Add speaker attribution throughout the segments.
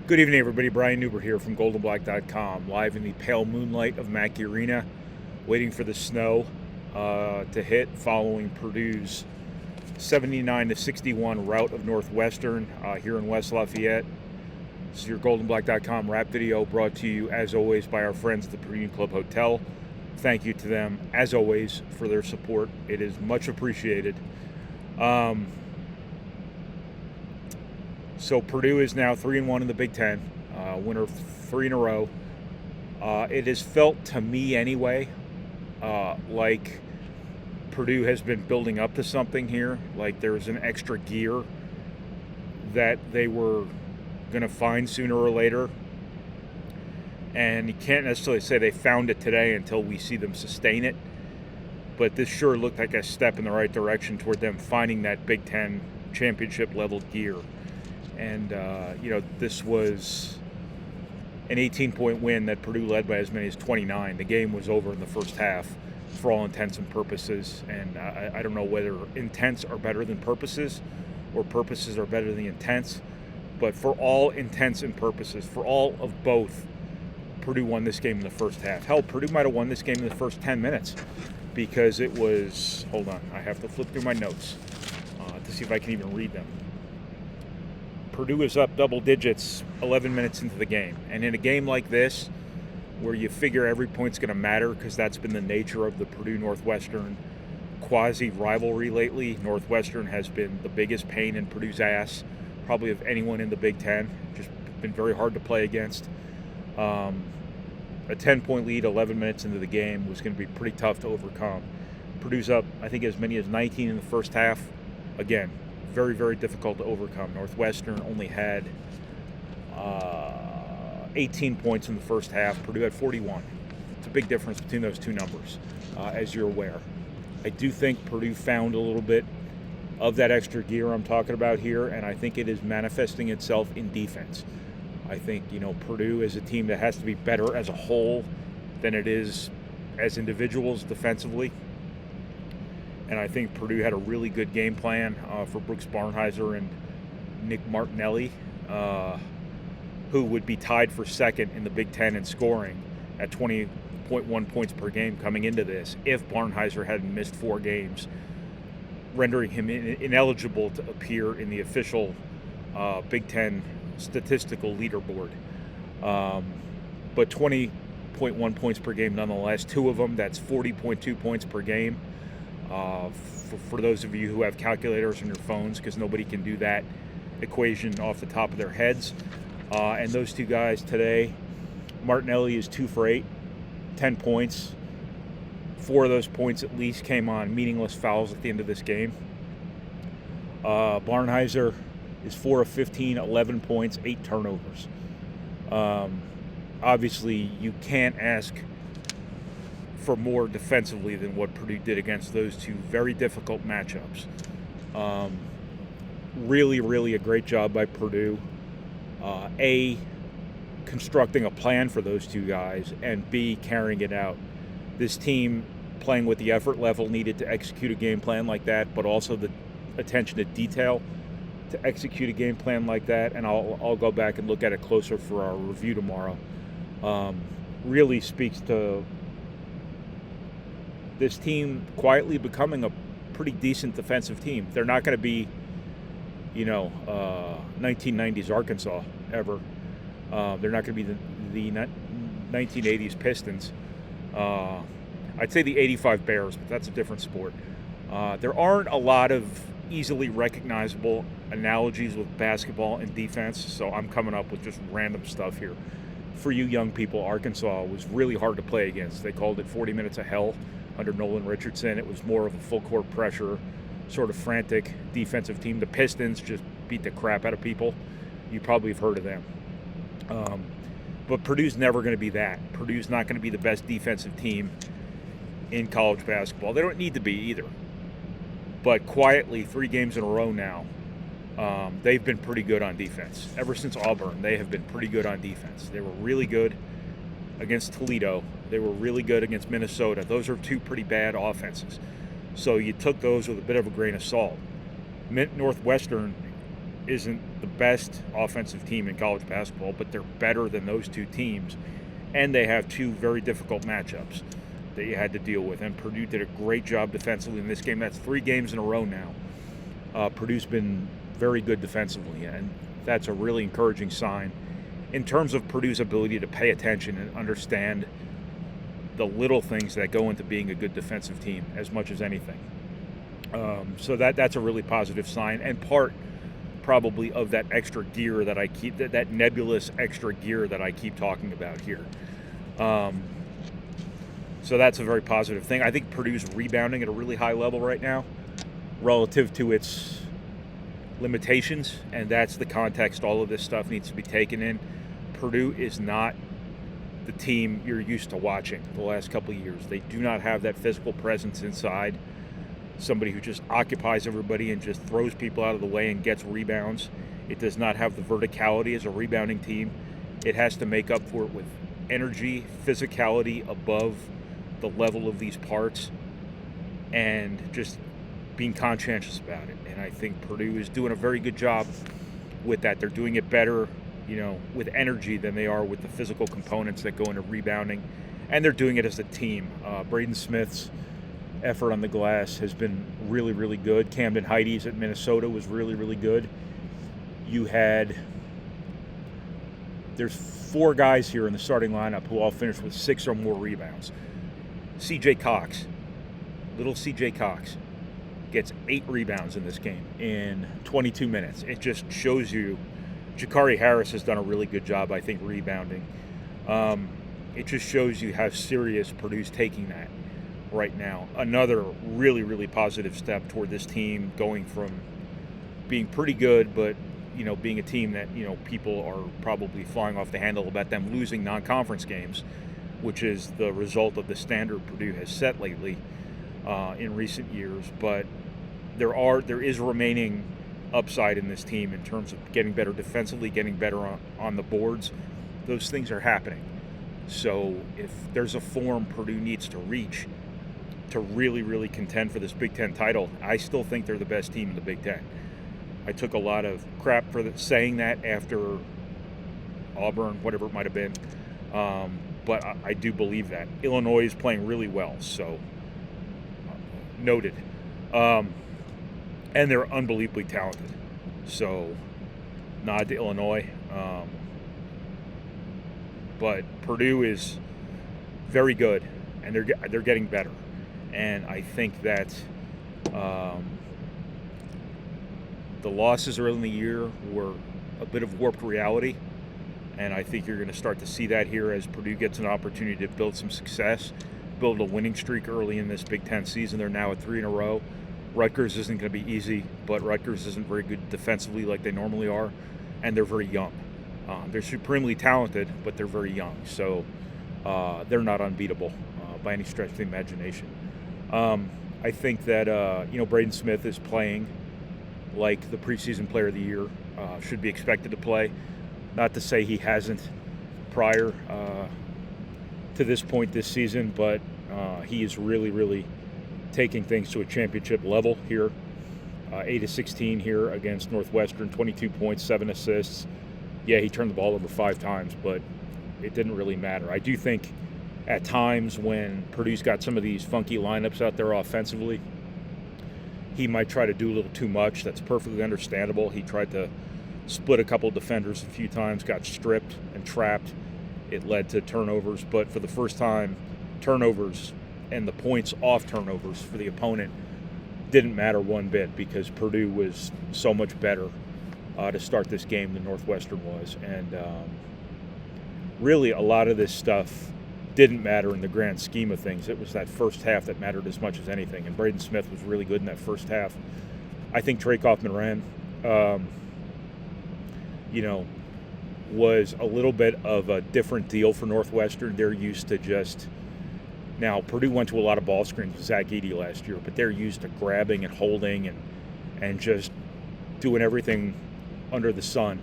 Speaker 1: Good evening, everybody. Brian Neubert here from goldenblack.com, live in the pale moonlight of Mackey Arena, waiting for the snow to hit following Purdue's 79-61 rout of Northwestern here in West Lafayette. This is your goldenblack.com rap video brought to you, as always, by our friends at the Purdue Club Hotel. Thank you to them, as always, for their support. It is much appreciated. So Purdue is now 3-1 in the Big Ten, winner of 3 in a row. It has felt to me anyway like Purdue has been building up to something here, like there's an extra gear that they were going to find sooner or later. And you can't necessarily say they found it today until we see them sustain it. But this sure looked like a step in the right direction toward them finding that Big Ten championship level gear. And, this was an 18-point win that Purdue led by as many as 29. The game was over in the first half for all intents and purposes. And I don't know whether intents are better than purposes or purposes are better than intents. But for all intents and purposes, for all of both, Purdue won this game in the first half. Hell, Purdue might have won this game in the first 10 minutes because it was, hold on, I have to flip through my notes to see if I can even read them. Purdue is up double digits 11 minutes into the game. And in a game like this, where you figure every point's going to matter because that's been the nature of the Purdue-Northwestern quasi-rivalry lately, Northwestern has been the biggest pain in Purdue's ass, probably of anyone in the Big Ten. Just been very hard to play against. A 10-point lead 11 minutes into the game was going to be pretty tough to overcome. Purdue's up, I think, as many as 19 in the first half. Again, very, very difficult to overcome. Northwestern only had 18 points in the first half. Purdue had 41. It's a big difference between those two numbers, as you're aware. I do think Purdue found a little bit of that extra gear I'm talking about here, and I think it is manifesting itself in defense. I think, Purdue is a team that has to be better as a whole than it is as individuals defensively. And I think Purdue had a really good game plan for Brooks Barnhizer and Nick Martinelli, who would be tied for second in the Big Ten in scoring at 20.1 points per game coming into this if Barnhizer hadn't missed 4 games, rendering him ineligible to appear in the official Big Ten statistical leaderboard. But 20.1 points per game nonetheless. 2 of them, that's 40.2 points per game. For those of you who have calculators on your phones, because nobody can do that equation off the top of their heads. And those 2 guys today, Martinelli is 2 for 8, 10 points. 4 of those points at least came on meaningless fouls at the end of this game. Barnhizer is 4 of 15, 11 points, 8 turnovers. Obviously, you can't ask for more defensively than what Purdue did against those 2 very difficult matchups. Really, really a great job by Purdue. A, constructing a plan for those 2 guys, and B, carrying it out. This team playing with the effort level needed to execute a game plan like that, but also the attention to detail to execute a game plan like that, and I'll go back and look at it closer for our review tomorrow. Really speaks to this team quietly becoming a pretty decent defensive team. They're not going to be, 1990s Arkansas ever. They're not going to be the 1980s Pistons. I'd say the 85 Bears, but that's a different sport. There aren't a lot of easily recognizable analogies with basketball and defense, so I'm coming up with just random stuff here. For you young people, Arkansas was really hard to play against. They called it 40 minutes of hell under Nolan Richardson. It was more of a full court pressure, sort of frantic defensive team. The Pistons just beat the crap out of people. You probably have heard of them. But Purdue's never going to be that. Purdue's not going to be the best defensive team in college basketball. They don't need to be either. But quietly, 3 games in a row now, they've been pretty good on defense. Ever since Auburn, they have been pretty good on defense. They were really good against Toledo. They were really good against Minnesota. Those are 2 pretty bad offenses. So you took those with a bit of a grain of salt. Northwestern isn't the best offensive team in college basketball, but they're better than those two teams. And they have two very difficult matchups that you had to deal with. And Purdue did a great job defensively in this game. That's 3 games in a row now. Purdue's been very good defensively, and that's a really encouraging sign in terms of Purdue's ability to pay attention and understand the little things that go into being a good defensive team as much as anything. So that's a really positive sign, and part probably of that extra gear that I keep, that nebulous extra gear that I keep talking about here. So that's a very positive thing. I think Purdue's rebounding at a really high level right now relative to its limitations, and that's the context all of this stuff needs to be taken in. Purdue is not the team you're used to watching the last couple of years. They do not have that physical presence inside, somebody who just occupies everybody and just throws people out of the way and gets rebounds. It does not have the verticality as a rebounding team. It has to make up for it with energy, physicality above the level of these parts, and just being conscientious about it. And I think Purdue is doing a very good job with that. They're doing it better, with energy than they are with the physical components that go into rebounding. And they're doing it as a team. Braden Smith's effort on the glass has been really, really good. Camden Heidi's at Minnesota was really, really good. There's 4 guys here in the starting lineup who all finished with 6 or more rebounds. C.J. Cox, little C.J. Cox, gets 8 rebounds in this game in 22 minutes. It just shows you Jakari Harris has done a really good job, I think, rebounding. It just shows you how serious Purdue's taking that right now. Another really, really positive step toward this team going from being pretty good, but being a team that people are probably flying off the handle about them losing non-conference games, which is the result of the standard Purdue has set lately in recent years. But there is remaining upside in this team in terms of getting better defensively, getting better on the boards. Those things are happening. So if there's a form Purdue needs to reach to really, really contend for this Big Ten title, I still think they're the best team in the Big Ten. I took a lot of crap for saying that after Auburn, whatever it might have been. But I do believe that. Illinois is playing really well, so noted. And they're unbelievably talented. So nod to Illinois. But Purdue is very good, and they're getting better. And I think that the losses early in the year were a bit of warped reality. And I think you're going to start to see that here as Purdue gets an opportunity to build some success, build a winning streak early in this Big Ten season. They're now at 3 in a row. Rutgers isn't going to be easy, but Rutgers isn't very good defensively like they normally are, and they're very young. They're supremely talented, but they're very young, so they're not unbeatable by any stretch of the imagination. I think that Braden Smith is playing like the preseason player of the year should be expected to play. Not to say he hasn't prior to this point this season, but he is really, really taking things to a championship level here. 8 of 16 here against Northwestern, 22 points, 7 assists. Yeah, he turned the ball over 5 times, but it didn't really matter. I do think at times when Purdue's got some of these funky lineups out there offensively, he might try to do a little too much. That's perfectly understandable. He tried to split a couple defenders a few times, got stripped and trapped. It led to turnovers, but for the first time, turnovers and the points off turnovers for the opponent didn't matter one bit because Purdue was so much better to start this game than Northwestern was. And really a lot of this stuff didn't matter in the grand scheme of things. It was that first half that mattered as much as anything, and Braden Smith was really good in that first half. I think Trey Kaufman-Renn was a little bit of a different deal for Northwestern. They're used to just – now, Purdue went to a lot of ball screens with Ross-Ade last year, but they're used to grabbing and holding and just doing everything under the sun,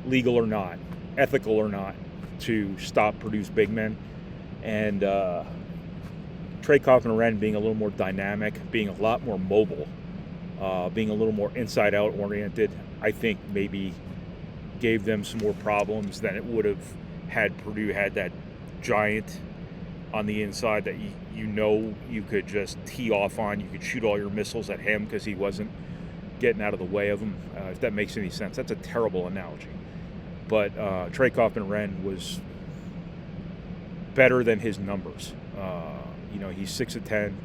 Speaker 1: legal or not, ethical or not, to stop Purdue's big men. And Trey Kaufman-Renn being a little more dynamic, being a lot more mobile, being a little more inside-out oriented, I think maybe gave them some more problems than it would have had Purdue had that giant on the inside that you could just tee off on. You could shoot all your missiles at him because he wasn't getting out of the way of them, if that makes any sense. That's a terrible analogy. But Trey Kaufman-Renn was better than his numbers. He's 6 of 10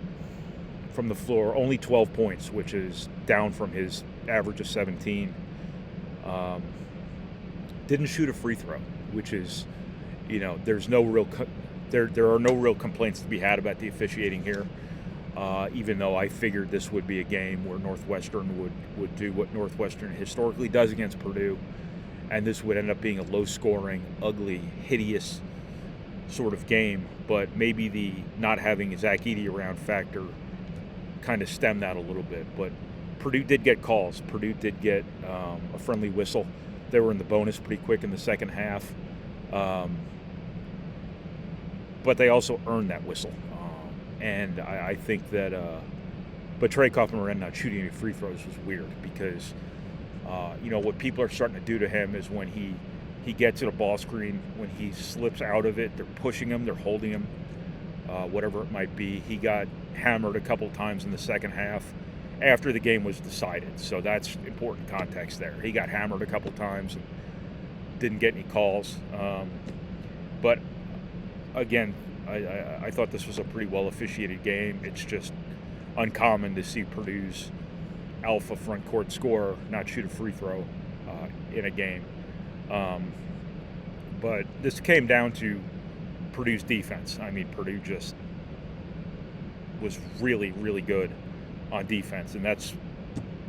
Speaker 1: from the floor, only 12 points, which is down from his average of 17. Didn't shoot a free throw, which is, there's no real there are no real complaints to be had about the officiating here. Even though I figured this would be a game where Northwestern would do what Northwestern historically does against Purdue, and this would end up being a low-scoring, ugly, hideous sort of game. But maybe the not having Zach-Edey around factor kind of stemmed that a little bit. But Purdue did get calls. Purdue did get a friendly whistle. They were in the bonus pretty quick in the second half. But they also earned that whistle. And I think that, but Trey Kaufman-Renn not shooting any free throws was weird because, what people are starting to do to him is when he gets at a ball screen, when he slips out of it, they're pushing him, they're holding him, whatever it might be. He got hammered a couple times in the second half after the game was decided. So that's important context there. He got hammered a couple times and didn't get any calls. But again, I thought this was a pretty well officiated game. It's just uncommon to see Purdue's alpha front court scorer not shoot a free throw in a game. But this came down to Purdue's defense. I mean, Purdue just was really, really good on defense, and that's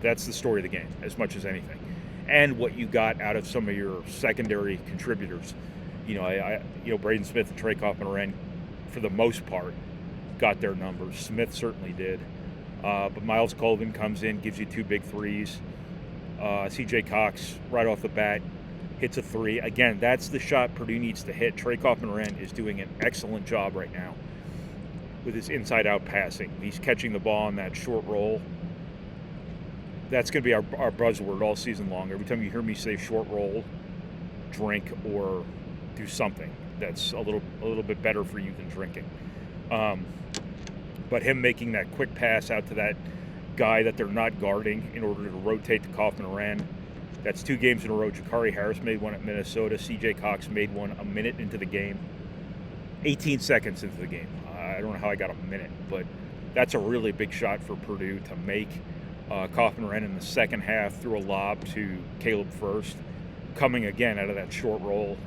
Speaker 1: the story of the game as much as anything. And what you got out of some of your secondary contributors. Braden Smith and Trey Kaufman-Renn, for the most part, got their numbers. Smith certainly did. But Miles Colvin comes in, gives you 2 big threes. C.J. Cox, right off the bat, hits a 3. Again, that's the shot Purdue needs to hit. Trey Kaufman-Renn is doing an excellent job right now with his inside-out passing. He's catching the ball on that short roll. That's going to be our buzzword all season long. Every time you hear me say short roll, drink, or do something that's a little bit better for you than drinking. But him making that quick pass out to that guy that they're not guarding in order to rotate to Kaufman-Renn. That's 2 games in a row. Jakari Harris made one at Minnesota. C.J. Cox made one a minute into the game. 18 seconds into the game. I don't know how I got a minute, but that's a really big shot for Purdue to make. Kaufman-Renn in the second half threw a lob to Caleb First, coming again out of that short roll.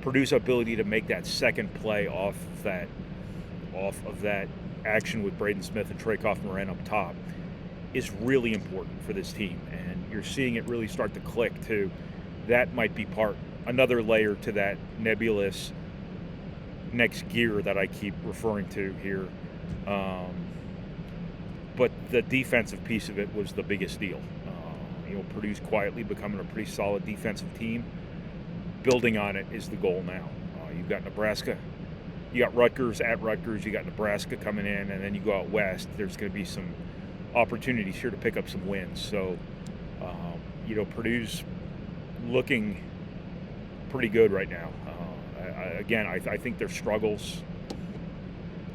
Speaker 1: Purdue's ability to make that second play off of that action with Braden Smith and Trey Kaufman-Renn up top is really important for this team, and you're seeing it really start to click too. That might be another layer to that nebulous next gear that I keep referring to here. But the defensive piece of it was the biggest deal. Purdue's quietly becoming a pretty solid defensive team. Building on it is the goal now. You've got Nebraska. You got Rutgers at Rutgers. You got Nebraska coming in, and then you go out west. There's going to be some opportunities here to pick up some wins. So, Purdue's looking pretty good right now. I think their struggles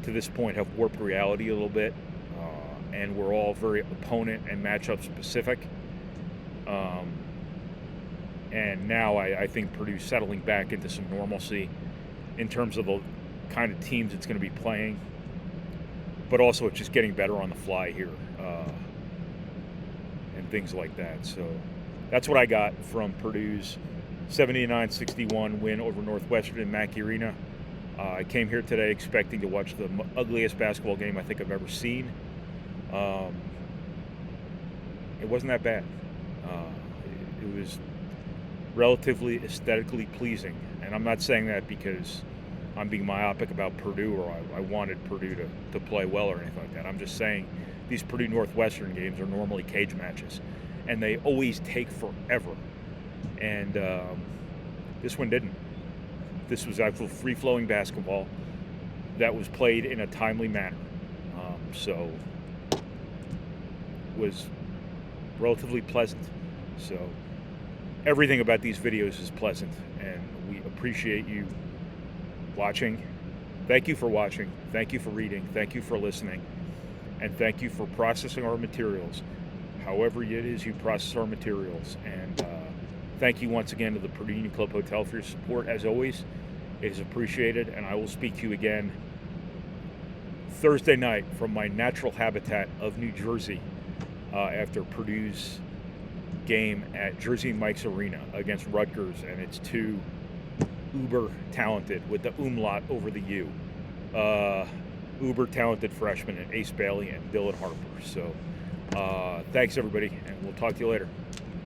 Speaker 1: to this point have warped reality a little bit, and we're all very opponent and matchup specific. And now I think Purdue's settling back into some normalcy in terms of the kind of teams it's going to be playing, but also it's just getting better on the fly here and things like that. So that's what I got from Purdue's 79-61 win over Northwestern in Mackey Arena. I came here today expecting to watch the ugliest basketball game I think I've ever seen. It wasn't that bad. It was relatively aesthetically pleasing, and I'm not saying that because I'm being myopic about Purdue or I wanted Purdue to play well or anything like that. I'm just saying these Purdue Northwestern games are normally cage matches, and they always take forever. And this one didn't. This was actual free-flowing basketball that was played in a timely manner. So was relatively pleasant. So everything about these videos is pleasant, and we appreciate you watching. Thank you for watching. Thank you for reading. Thank you for listening. And thank you for processing our materials, however it is you process our materials. And thank you once again to the Purdue Union Club Hotel for your support. As always, it is appreciated, and I will speak to you again Thursday night from my natural habitat of New Jersey after Purdue's game at Jersey Mike's Arena against Rutgers, and it's two uber talented, with the umlaut over the U, uber talented freshmen, and Ace Bailey and Dylan Harper. So thanks everybody, and we'll talk to you later.